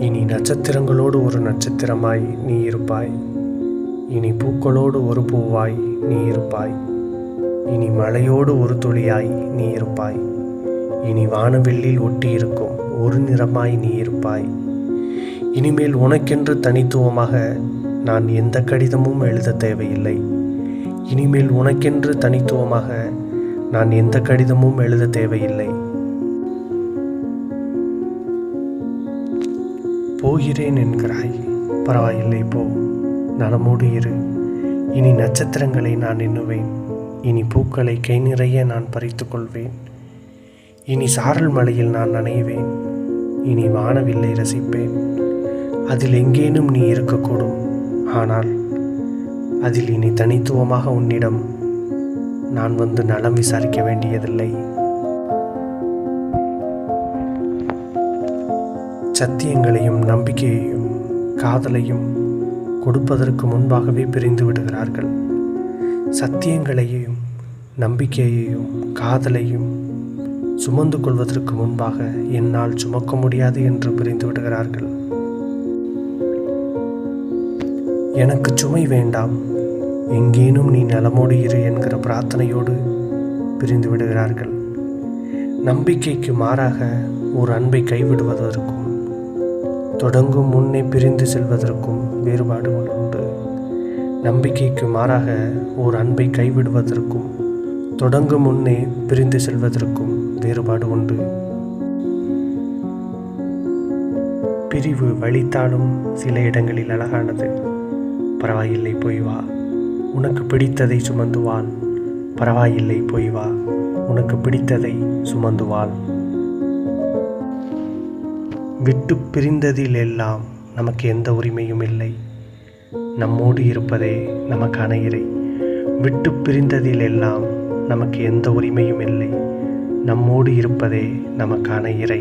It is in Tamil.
இனி நட்சத்திரங்களோடு ஒரு நட்சத்திரமாய் நீ இருப்பாய். இனி பூக்களோடு ஒரு பூவாய் நீ இருப்பாய். இனி மழையோடு ஒரு துளியாய் நீ இருப்பாய். இனி வானவெள்ளில் ஒட்டியிருக்கும் ஒரு நிறமாய் நீ இருப்பாய். இனிமேல் உனக்கென்று தனித்துவமாக நான் எந்த கடிதமும் எழுத தேவையில்லை. இனிமேல் உனக்கென்று தனித்துவமாக நான் எந்த கடிதமும் எழுத தேவையில்லை. போகிறேன் என்கிறாய், பரவாயில்லை போ, நலமோடு இரு. இனி நட்சத்திரங்களை நான் எண்ணுவேன். இனி பூக்களை கை நிறைய நான் பறித்து கொள்வேன். இனி சாரல் மலையில் நான் நனைவேன். இனி வானவில்லை ரசிப்பேன். அதில் எங்கேனும் நீ இருக்கக்கூடும். ஆனால் அதில் இனி தனித்துவமாக உன்னிடம் நான் வந்து நலம் விசாரிக்க வேண்டியதில்லை. சத்தியங்களையும் நம்பிக்கையையும் காதலையும் கொடுப்பதற்கு முன்பாகவே பிரிந்து விடுகிறார்கள். சத்தியங்களையும் நம்பிக்கையையும் காதலையும் சுமந்து கொள்வதற்கு முன்பாக என்னால் சுமக்க முடியாது என்று பிரிந்து விடுகிறார்கள். எனக்கு சுமை வேண்டாம், எங்கேனும் நீ நலமோடு இரு என்கிற பிரார்த்தனையோடு பிரிந்து விடுகிறார்கள். நம்பிக்கைக்கு மாறாக ஒரு அன்பை கைவிடுவதற்கும் தொடங்கும் முன்னே பிரிந்து செல்வதற்கும் வேறுபாடு உண்டு. நம்பிக்கைக்கு மாறாக ஒரு அன்பை கைவிடுவதற்கும் தொடங்கும் முன்னே பிரிந்து செல்வதற்கும் வேறுபாடு உண்டு. பிரிவு வலித்தாலும் சில இடங்களில் அழகானது. பரவாயில்லை போய் வா, உனக்கு பிடித்ததை சுமந்து வாழ். பரவாயில்லை போய் வா, உனக்கு பிடித்ததை சுமந்து வாழ். விட்டு பிரிந்ததில் எல்லாம் நமக்கு எந்த உரிமையும் இல்லை. நம்மோடு இருப்பதே நமக்கான இறை. விட்டு பிரிந்ததில் எல்லாம் நமக்கு எந்த உரிமையும் இல்லை. நம்மோடு இருப்பதே நமக்கான இறை.